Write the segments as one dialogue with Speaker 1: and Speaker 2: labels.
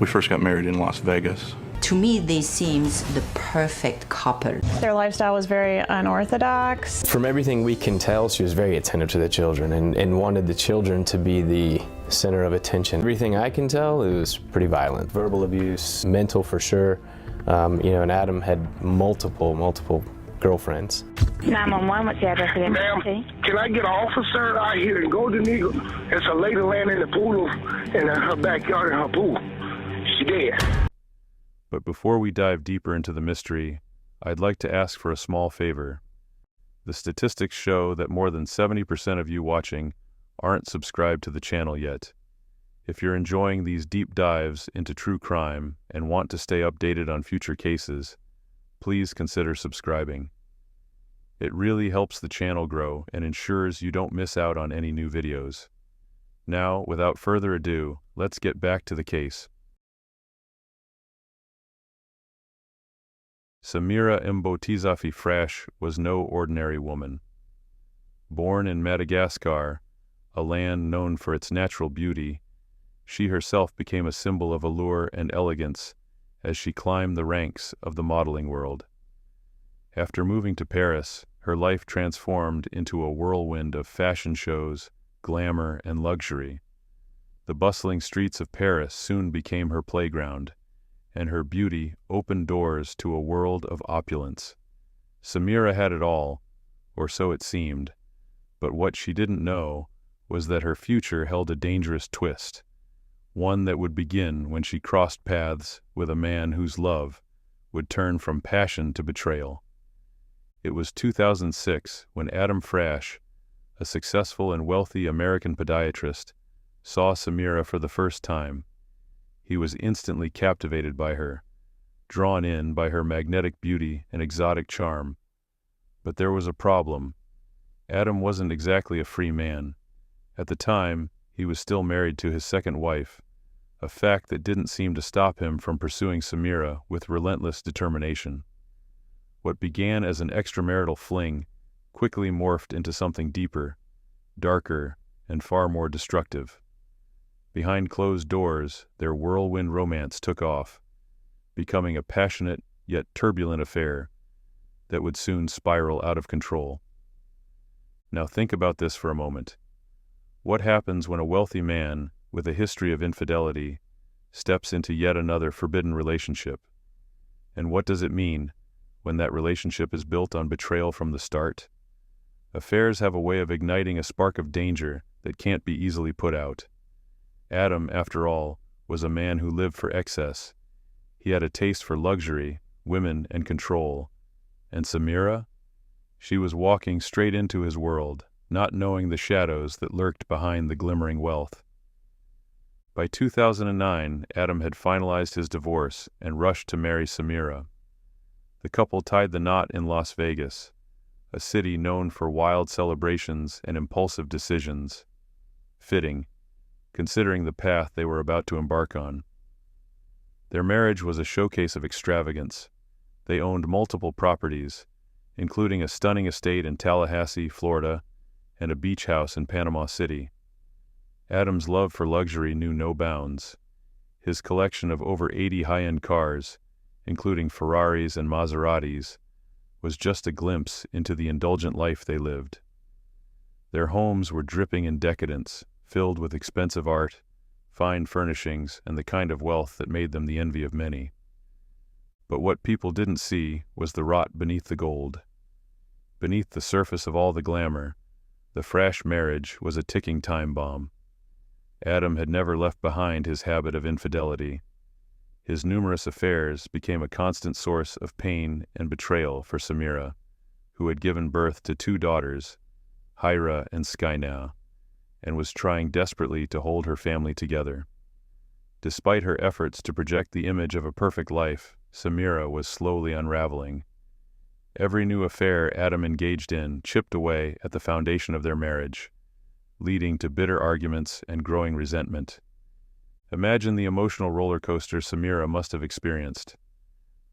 Speaker 1: We first got married in Las Vegas.
Speaker 2: To me, they seems the perfect couple.
Speaker 3: Their lifestyle was very unorthodox.
Speaker 4: From everything we can tell, she was very attentive to the children and wanted the children to be the center of attention. Everything I can tell, it was pretty violent. Verbal abuse, mental for sure. And Adam had multiple girlfriends.
Speaker 5: 911, what's the address of the emergency?
Speaker 6: Ma'am, can I get an officer out here in Golden Eagle? It's a lady laying in the pool, in her backyard in her pool. She dead.
Speaker 7: But before we dive deeper into the mystery, I'd like to ask for a small favor. The statistics show that more than 70% of you watching aren't subscribed to the channel yet. If you're enjoying these deep dives into true crime and want to stay updated on future cases, please consider subscribing. It really helps the channel grow and ensures you don't miss out on any new videos. Now, without further ado, let's get back to the case. Samira Mbotizafi Frash was no ordinary woman. Born in Madagascar, a land known for its natural beauty, she herself became a symbol of allure and elegance as she climbed the ranks of the modeling world. After moving to Paris, her life transformed into a whirlwind of fashion shows, glamour, and luxury. The bustling streets of Paris soon became her playground, and her beauty opened doors to a world of opulence. Samira had it all, or so it seemed, but what she didn't know was that her future held a dangerous twist, one that would begin when she crossed paths with a man whose love would turn from passion to betrayal. It was 2006 when Adam Frash, a successful and wealthy American podiatrist, saw Samira for the first time. He was instantly captivated by her, drawn in by her magnetic beauty and exotic charm. But there was a problem. Adam wasn't exactly a free man. At the time, he was still married to his second wife, a fact that didn't seem to stop him from pursuing Samira with relentless determination. What began as an extramarital fling quickly morphed into something deeper, darker, and far more destructive. Behind closed doors, their whirlwind romance took off, becoming a passionate yet turbulent affair that would soon spiral out of control. Now think about this for a moment. What happens when a wealthy man with a history of infidelity steps into yet another forbidden relationship? And what does it mean when that relationship is built on betrayal from the start? Affairs have a way of igniting a spark of danger that can't be easily put out. Adam, after all, was a man who lived for excess. He had a taste for luxury, women, and control. And Samira? She was walking straight into his world, not knowing the shadows that lurked behind the glimmering wealth. By 2009, Adam had finalized his divorce and rushed to marry Samira. The couple tied the knot in Las Vegas, a city known for wild celebrations and impulsive decisions. Fitting, considering the path they were about to embark on. Their marriage was a showcase of extravagance. They owned multiple properties, including a stunning estate in Tallahassee, Florida, and a beach house in Panama City. Adam's love for luxury knew no bounds. His collection of over 80 high-end cars, including Ferraris and Maseratis, was just a glimpse into the indulgent life they lived. Their homes were dripping in decadence, filled with expensive art, fine furnishings, and the kind of wealth that made them the envy of many. But what people didn't see was the rot beneath the gold. Beneath the surface of all the glamour, the Frash marriage was a ticking time bomb. Adam had never left behind his habit of infidelity. His numerous affairs became a constant source of pain and betrayal for Samira, who had given birth to 2 daughters, Hyra and Skyna, and was trying desperately to hold her family together. Despite her efforts to project the image of a perfect life, Samira was slowly unraveling. Every new affair Adam engaged in chipped away at the foundation of their marriage, leading to bitter arguments and growing resentment. Imagine the emotional roller coaster Samira must have experienced.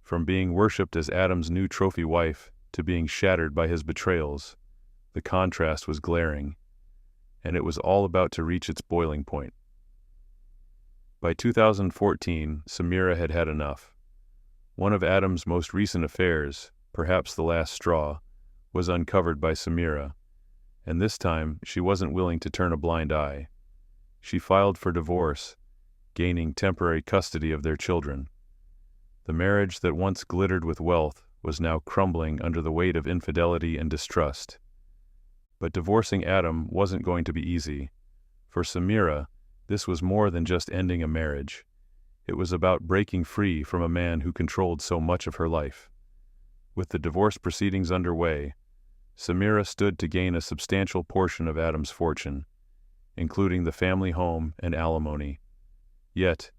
Speaker 7: From being worshipped as Adam's new trophy wife to being shattered by his betrayals, the contrast was glaring, and it was all about to reach its boiling point. By 2014, Samira had had enough. One of Adam's most recent affairs, perhaps the last straw, was uncovered by Samira, and this time she wasn't willing to turn a blind eye. She filed for divorce, gaining temporary custody of their children. The marriage that once glittered with wealth was now crumbling under the weight of infidelity and distrust. But divorcing Adam wasn't going to be easy. For Samira, this was more than just ending a marriage. It was about breaking free from a man who controlled so much of her life. With the divorce proceedings underway, Samira stood to gain a substantial portion of Adam's fortune, including the family home and alimony. Yet,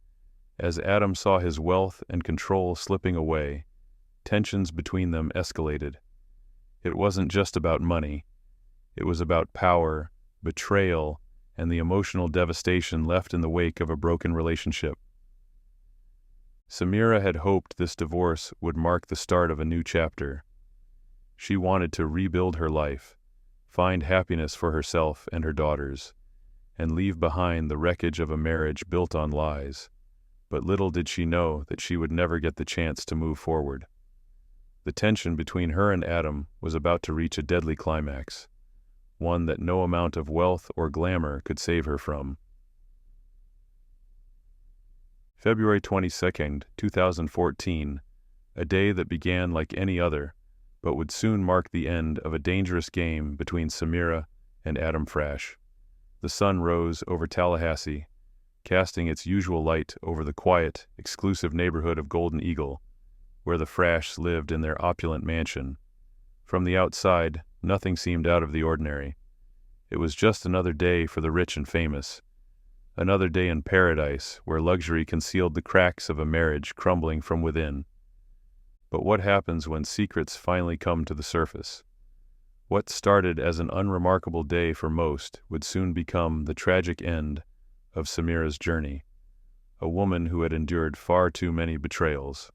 Speaker 7: as Adam saw his wealth and control slipping away, tensions between them escalated. It wasn't just about money. It was about power, betrayal, and the emotional devastation left in the wake of a broken relationship. Samira had hoped this divorce would mark the start of a new chapter. She wanted to rebuild her life, find happiness for herself and her daughters, and leave behind the wreckage of a marriage built on lies. But little did she know that she would never get the chance to move forward. The tension between her and Adam was about to reach a deadly climax, one that no amount of wealth or glamour could save her from. February 22, 2014, a day that began like any other, but would soon mark the end of a dangerous game between Samira and Adam Frash. The sun rose over Tallahassee, casting its usual light over the quiet, exclusive neighborhood of Golden Eagle, where the Frashs lived in their opulent mansion. From the outside, nothing seemed out of the ordinary. It was just another day for the rich and famous, another day in paradise where luxury concealed the cracks of a marriage crumbling from within. But what happens when secrets finally come to the surface? What started as an unremarkable day for most would soon become the tragic end of Samira's journey, a woman who had endured far too many betrayals.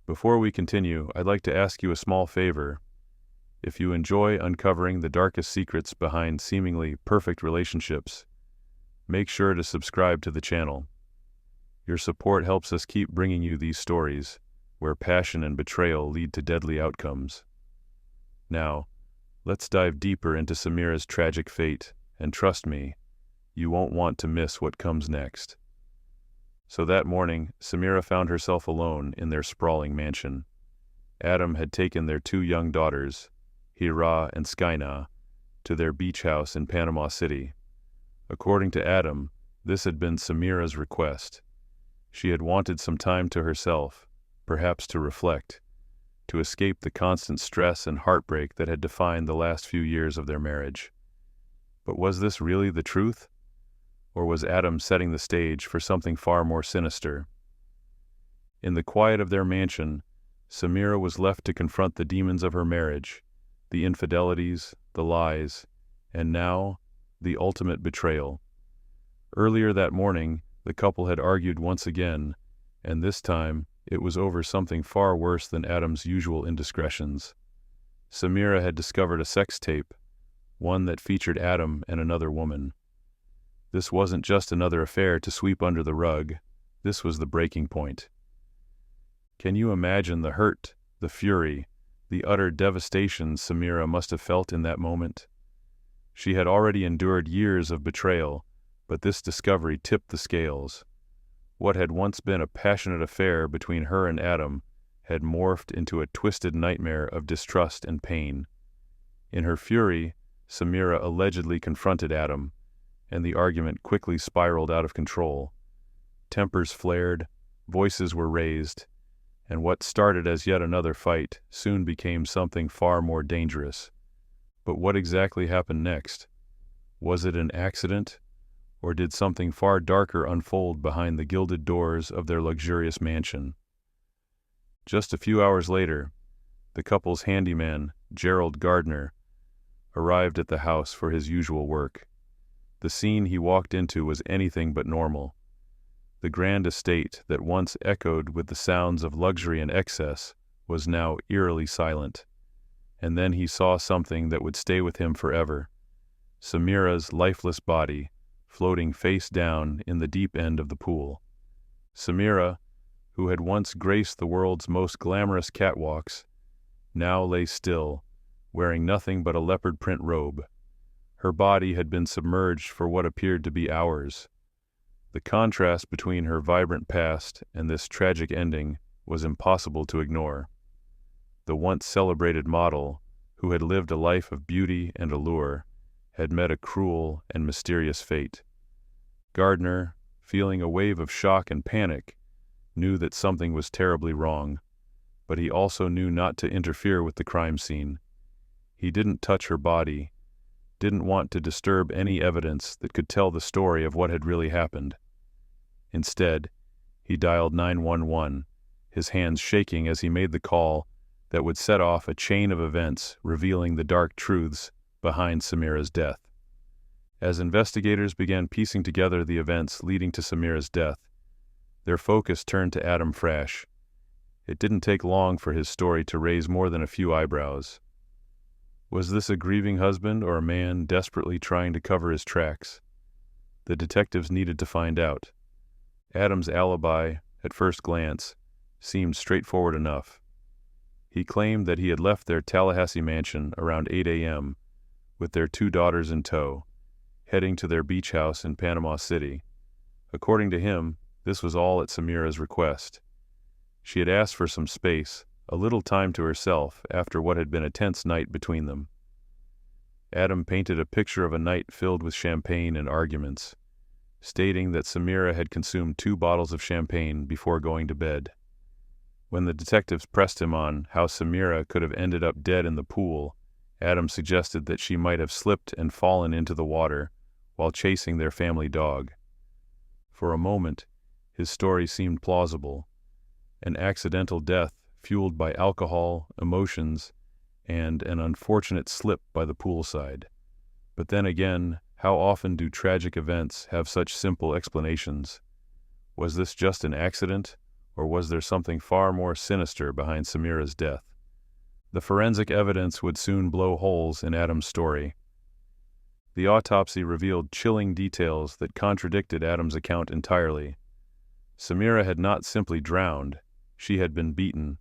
Speaker 7: Before we continue, I'd like to ask you a small favor. If you enjoy uncovering the darkest secrets behind seemingly perfect relationships, make sure to subscribe to the channel. Your support helps us keep bringing you these stories, where passion and betrayal lead to deadly outcomes. Now, let's dive deeper into Samira's tragic fate, and trust me, you won't want to miss what comes next. So that morning, Samira found herself alone in their sprawling mansion. Adam had taken their two young daughters, Hira and Skyna, to their beach house in Panama City. According to Adam, this had been Samira's request. She had wanted some time to herself, perhaps to reflect, to escape the constant stress and heartbreak that had defined the last few years of their marriage. But was this really the truth? Or was Adam setting the stage for something far more sinister? In the quiet of their mansion, Samira was left to confront the demons of her marriage, the infidelities, the lies, and now, the ultimate betrayal. Earlier that morning, the couple had argued once again, and this time, it was over something far worse than Adam's usual indiscretions. Samira had discovered a sex tape, one that featured Adam and another woman. This wasn't just another affair to sweep under the rug. This was the breaking point. Can you imagine the hurt, the fury, the utter devastation Samira must have felt in that moment? She had already endured years of betrayal, but this discovery tipped the scales. What had once been a passionate affair between her and Adam had morphed into a twisted nightmare of distrust and pain. In her fury, Samira allegedly confronted Adam, and the argument quickly spiraled out of control. Tempers flared, voices were raised, and what started as yet another fight soon became something far more dangerous. But what exactly happened next? Was it an accident, or did something far darker unfold behind the gilded doors of their luxurious mansion? Just a few hours later, the couple's handyman, Gerald Gardner, arrived at the house for his usual work. The scene he walked into was anything but normal. The grand estate that once echoed with the sounds of luxury and excess was now eerily silent. And then he saw something that would stay with him forever. Samira's lifeless body, floating face down in the deep end of the pool. Samira, who had once graced the world's most glamorous catwalks, now lay still, wearing nothing but a leopard print robe. Her body had been submerged for what appeared to be hours. The contrast between her vibrant past and this tragic ending was impossible to ignore. The once celebrated model, who had lived a life of beauty and allure, had met a cruel and mysterious fate. Gardner, feeling a wave of shock and panic, knew that something was terribly wrong, but he also knew not to interfere with the crime scene. He didn't touch her body, didn't want to disturb any evidence that could tell the story of what had really happened. Instead, he dialed 911, his hands shaking as he made the call that would set off a chain of events revealing the dark truths behind Samira's death. As investigators began piecing together the events leading to Samira's death, their focus turned to Adam Frash. It didn't take long for his story to raise more than a few eyebrows. Was this a grieving husband or a man desperately trying to cover his tracks? The detectives needed to find out. Adam's alibi, at first glance, seemed straightforward enough. He claimed that he had left their Tallahassee mansion around 8 a.m. with their 2 daughters in tow, heading to their beach house in Panama City. According to him, this was all at Samira's request. She had asked for some space, a little time to herself after what had been a tense night between them. Adam painted a picture of a night filled with champagne and arguments, stating that Samira had consumed 2 bottles of champagne before going to bed. When the detectives pressed him on how Samira could have ended up dead in the pool, Adam suggested that she might have slipped and fallen into the water while chasing their family dog. For a moment, his story seemed plausible. An accidental death fueled by alcohol, emotions, and an unfortunate slip by the poolside. But then again, how often do tragic events have such simple explanations? Was this just an accident, or was there something far more sinister behind Samira's death? The forensic evidence would soon blow holes in Adam's story. The autopsy revealed chilling details that contradicted Adam's account entirely. Samira had not simply drowned, she had been beaten.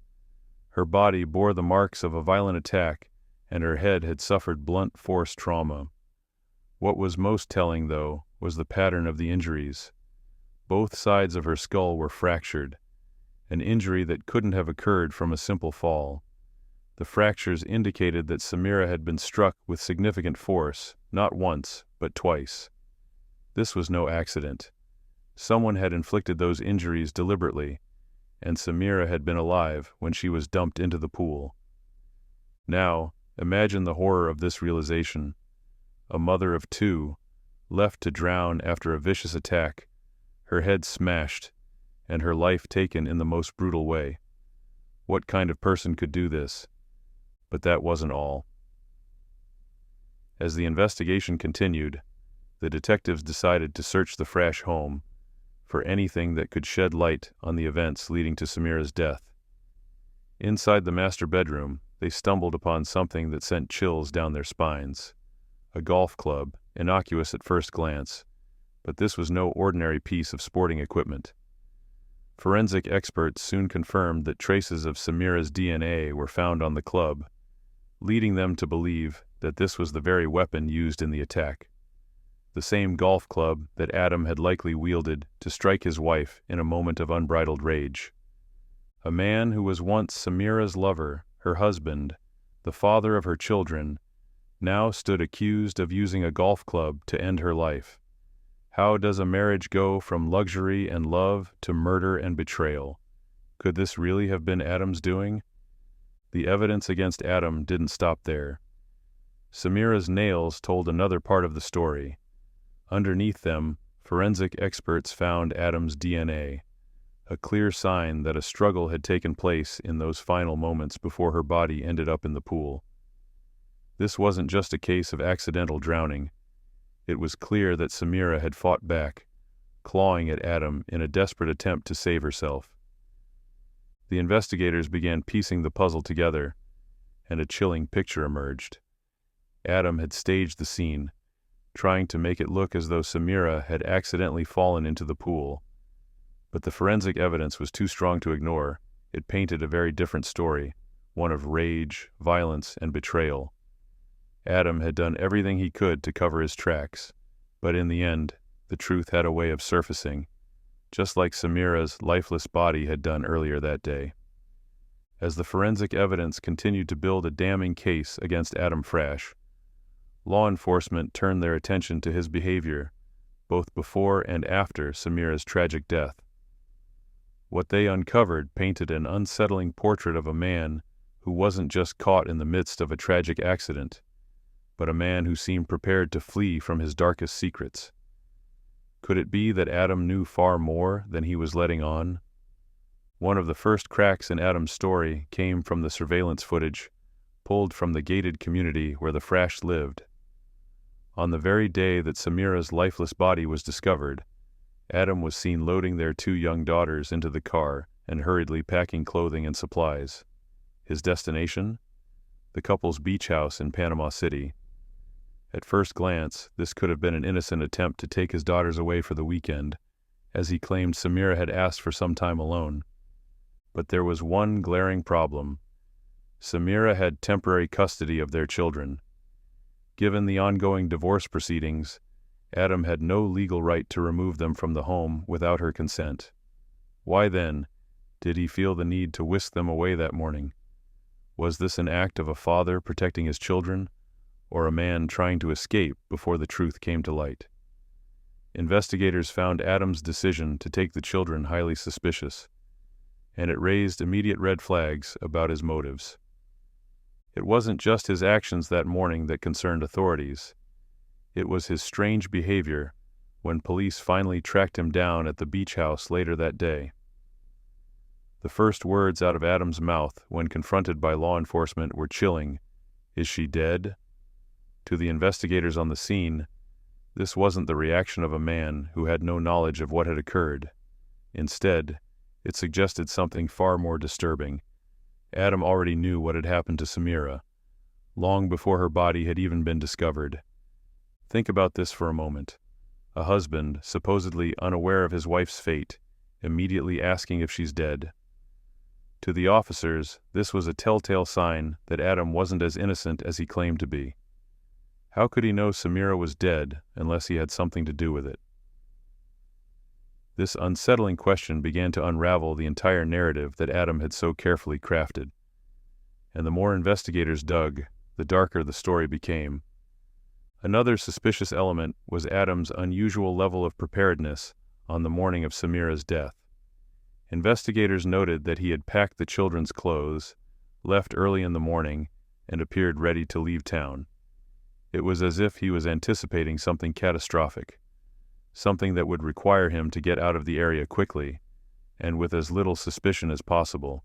Speaker 7: Her body bore the marks of a violent attack, and her head had suffered blunt force trauma. What was most telling, though, was the pattern of the injuries. Both sides of her skull were fractured, an injury that couldn't have occurred from a simple fall. The fractures indicated that Samira had been struck with significant force, not once, but twice. This was no accident. Someone had inflicted those injuries deliberately, and Samira had been alive when she was dumped into the pool. Now, imagine the horror of this realization. A mother of 2, left to drown after a vicious attack, her head smashed, and her life taken in the most brutal way. What kind of person could do this? But that wasn't all. As the investigation continued, the detectives decided to search the Frash home for anything that could shed light on the events leading to Samira's death. Inside the master bedroom, they stumbled upon something that sent chills down their spines. A golf club, innocuous at first glance, but this was no ordinary piece of sporting equipment. Forensic experts soon confirmed that traces of Samira's DNA were found on the club, leading them to believe that this was the very weapon used in the attack. The same golf club that Adam had likely wielded to strike his wife in a moment of unbridled rage. A man who was once Samira's lover, her husband, the father of her children, now stood accused of using a golf club to end her life. How does a marriage go from luxury and love to murder and betrayal? Could this really have been Adam's doing? The evidence against Adam didn't stop there. Samira's nails told another part of the story. Underneath them, forensic experts found Adam's DNA, a clear sign that a struggle had taken place in those final moments before her body ended up in the pool. This wasn't just a case of accidental drowning. It was clear that Samira had fought back, clawing at Adam in a desperate attempt to save herself. The investigators began piecing the puzzle together, and a chilling picture emerged. Adam had staged the scene, trying to make it look as though Samira had accidentally fallen into the pool. But the forensic evidence was too strong to ignore. It painted a very different story, one of rage, violence, and betrayal. Adam had done everything he could to cover his tracks, but in the end, the truth had a way of surfacing, just like Samira's lifeless body had done earlier that day. As the forensic evidence continued to build a damning case against Adam Frash, law enforcement turned their attention to his behavior, both before and after Samira's tragic death. What they uncovered painted an unsettling portrait of a man who wasn't just caught in the midst of a tragic accident, but a man who seemed prepared to flee from his darkest secrets. Could it be that Adam knew far more than he was letting on? One of the first cracks in Adam's story came from the surveillance footage pulled from the gated community where the Frash lived. On the very day that Samira's lifeless body was discovered, Adam was seen loading their 2 young daughters into the car and hurriedly packing clothing and supplies. His destination? The couple's beach house in Panama City. At first glance, this could have been an innocent attempt to take his daughters away for the weekend, as he claimed Samira had asked for some time alone. But there was one glaring problem. Samira had temporary custody of their children. Given the ongoing divorce proceedings, Adam had no legal right to remove them from the home without her consent. Why then did he feel the need to whisk them away that morning? Was this an act of a father protecting his children, or a man trying to escape before the truth came to light? Investigators found Adam's decision to take the children highly suspicious, and it raised immediate red flags about his motives. It wasn't just his actions that morning that concerned authorities. It was his strange behavior when police finally tracked him down at the beach house later that day. The first words out of Adam's mouth when confronted by law enforcement were chilling. "Is she dead?" To the investigators on the scene, this wasn't the reaction of a man who had no knowledge of what had occurred. Instead, it suggested something far more disturbing. Adam already knew what had happened to Samira, long before her body had even been discovered. Think about this for a moment. A husband, supposedly unaware of his wife's fate, immediately asking if she's dead. To the officers, this was a telltale sign that Adam wasn't as innocent as he claimed to be. How could he know Samira was dead unless he had something to do with it? This unsettling question began to unravel the entire narrative that Adam had so carefully crafted. And the more investigators dug, the darker the story became. Another suspicious element was Adam's unusual level of preparedness on the morning of Samira's death. Investigators noted that he had packed the children's clothes, left early in the morning, and appeared ready to leave town. It was as if he was anticipating something catastrophic, something that would require him to get out of the area quickly, and with as little suspicion as possible.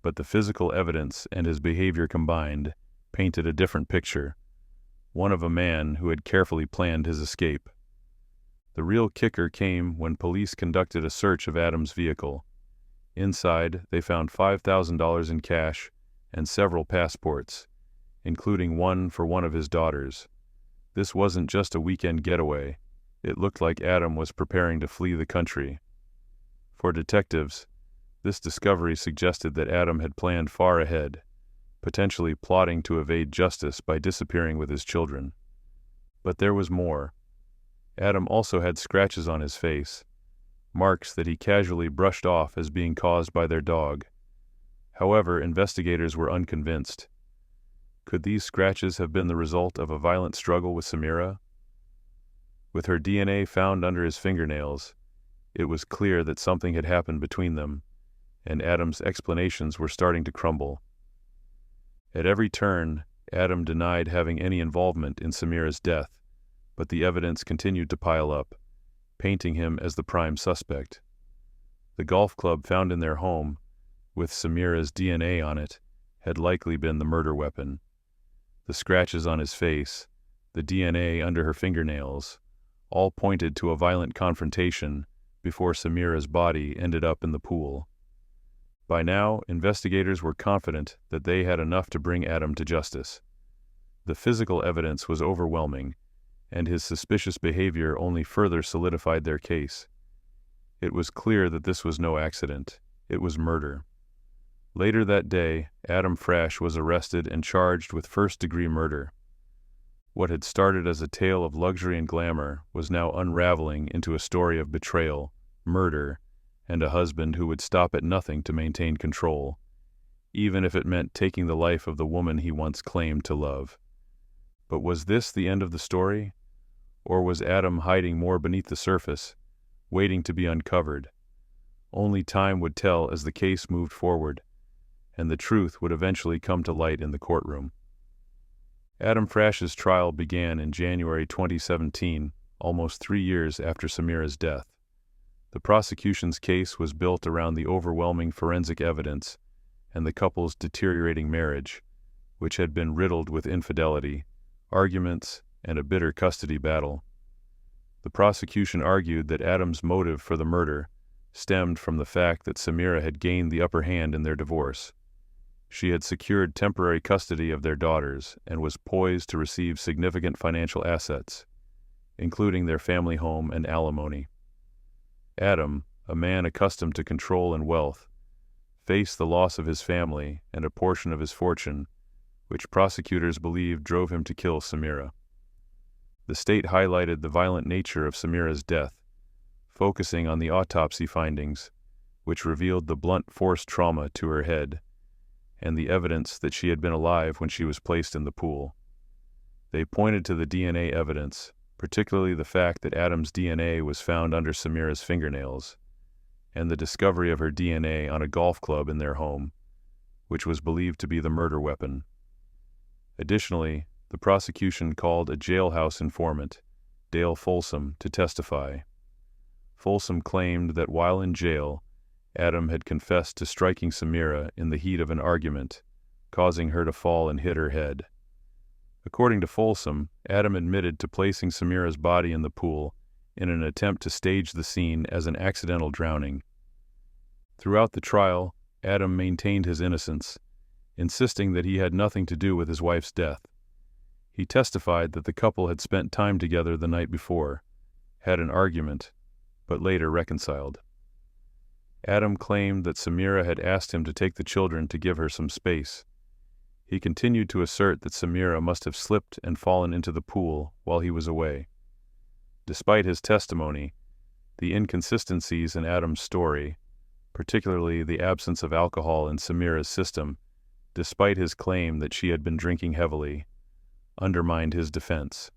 Speaker 7: But the physical evidence and his behavior combined painted a different picture, one of a man who had carefully planned his escape. The real kicker came when police conducted a search of Adam's vehicle. Inside, they found $5,000 in cash and several passports, including one for one of his daughters. This wasn't just a weekend getaway. It looked like Adam was preparing to flee the country. For detectives, this discovery suggested that Adam had planned far ahead, potentially plotting to evade justice by disappearing with his children. But there was more. Adam also had scratches on his face, marks that he casually brushed off as being caused by their dog. However, investigators were unconvinced. Could these scratches have been the result of a violent struggle with Samira? With her DNA found under his fingernails, it was clear that something had happened between them, and Adam's explanations were starting to crumble. At every turn, Adam denied having any involvement in Samira's death, but the evidence continued to pile up, painting him as the prime suspect. The golf club found in their home, with Samira's DNA on it, had likely been the murder weapon. The scratches on his face, the DNA under her fingernails, all pointed to a violent confrontation before Samira's body ended up in the pool. By now, investigators were confident that they had enough to bring Adam to justice. The physical evidence was overwhelming, and his suspicious behavior only further solidified their case. It was clear that this was no accident. It was murder. Later that day, Adam Frash was arrested and charged with first-degree murder. What had started as a tale of luxury and glamour was now unraveling into a story of betrayal, murder, and a husband who would stop at nothing to maintain control, even if it meant taking the life of the woman he once claimed to love. But was this the end of the story? Or was Adam hiding more beneath the surface, waiting to be uncovered? Only time would tell as the case moved forward, and the truth would eventually come to light in the courtroom. Adam Frash's trial began in January 2017, almost 3 years after Samira's death. The prosecution's case was built around the overwhelming forensic evidence and the couple's deteriorating marriage, which had been riddled with infidelity, arguments, and a bitter custody battle. The prosecution argued that Adam's motive for the murder stemmed from the fact that Samira had gained the upper hand in their divorce. She had secured temporary custody of their daughters and was poised to receive significant financial assets, including their family home and alimony. Adam, a man accustomed to control and wealth, faced the loss of his family and a portion of his fortune, which prosecutors believed drove him to kill Samira. The state highlighted the violent nature of Samira's death, focusing on the autopsy findings, which revealed the blunt force trauma to her head and the evidence that she had been alive when she was placed in the pool. They pointed to the DNA evidence, particularly the fact that Adam's DNA was found under Samira's fingernails, and the discovery of her DNA on a golf club in their home, which was believed to be the murder weapon. Additionally, the prosecution called a jailhouse informant, Dale Folsom, to testify. Folsom claimed that while in jail, Adam had confessed to striking Samira in the heat of an argument, causing her to fall and hit her head. According to Folsom, Adam admitted to placing Samira's body in the pool in an attempt to stage the scene as an accidental drowning. Throughout the trial, Adam maintained his innocence, insisting that he had nothing to do with his wife's death. He testified that the couple had spent time together the night before, had an argument, but later reconciled. Adam claimed that Samira had asked him to take the children to give her some space. He continued to assert that Samira must have slipped and fallen into the pool while he was away. Despite his testimony, the inconsistencies in Adam's story, particularly the absence of alcohol in Samira's system, despite his claim that she had been drinking heavily, undermined his defense.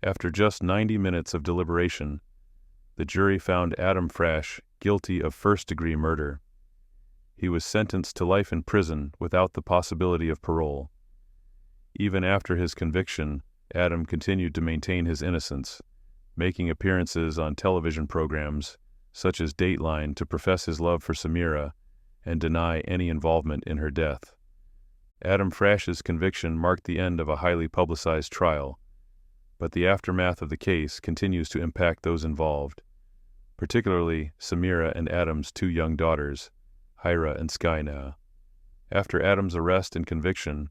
Speaker 7: After just 90 minutes of deliberation, the jury found Adam Frash guilty of first-degree murder. He was sentenced to life in prison without the possibility of parole. Even after his conviction, Adam continued to maintain his innocence, making appearances on television programs such as Dateline to profess his love for Samira and deny any involvement in her death. Adam Frash's conviction marked the end of a highly publicized trial, but the aftermath of the case continues to impact those involved, particularly Samira and Adam's 2 young daughters, Hyra and Skyna. After Adam's arrest and conviction,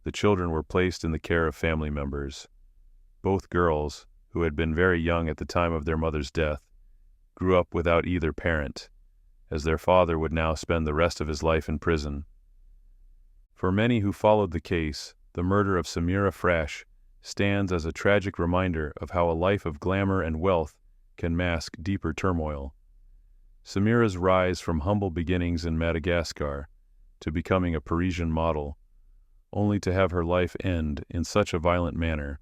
Speaker 7: the children were placed in the care of family members. Both girls, who had been very young at the time of their mother's death, grew up without either parent, as their father would now spend the rest of his life in prison. For many who followed the case, the murder of Samira Frash stands as a tragic reminder of how a life of glamour and wealth can mask deeper turmoil. Samira's rise from humble beginnings in Madagascar to becoming a Parisian model, only to have her life end in such a violent manner,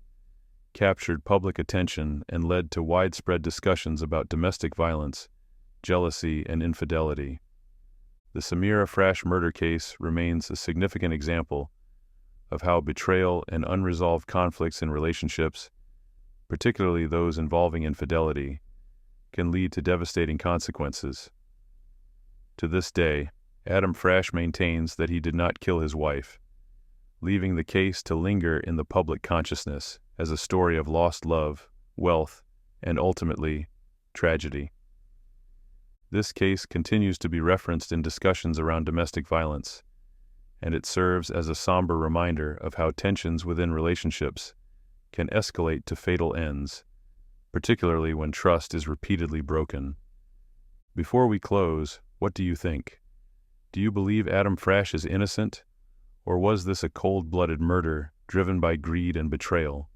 Speaker 7: captured public attention and led to widespread discussions about domestic violence, jealousy, and infidelity. The Samira Frash murder case remains a significant example of how betrayal and unresolved conflicts in relationships, particularly those involving infidelity, can lead to devastating consequences. To this day, Adam Frash maintains that he did not kill his wife, leaving the case to linger in the public consciousness as a story of lost love, wealth, and ultimately, tragedy. This case continues to be referenced in discussions around domestic violence, and it serves as a somber reminder of how tensions within relationships can escalate to fatal ends, particularly when trust is repeatedly broken. Before we close, what do you think? Do you believe Adam Frash is innocent, or was this a cold-blooded murder driven by greed and betrayal?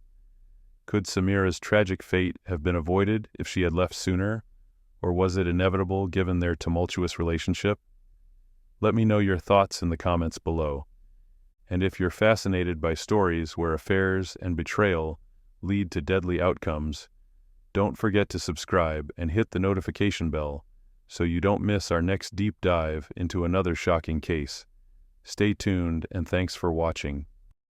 Speaker 7: Could Samira's tragic fate have been avoided if she had left sooner, or was it inevitable given their tumultuous relationship? Let me know your thoughts in the comments below. And if you're fascinated by stories where affairs and betrayal lead to deadly outcomes, don't forget to subscribe and hit the notification bell so you don't miss our next deep dive into another shocking case. Stay tuned, and thanks for watching.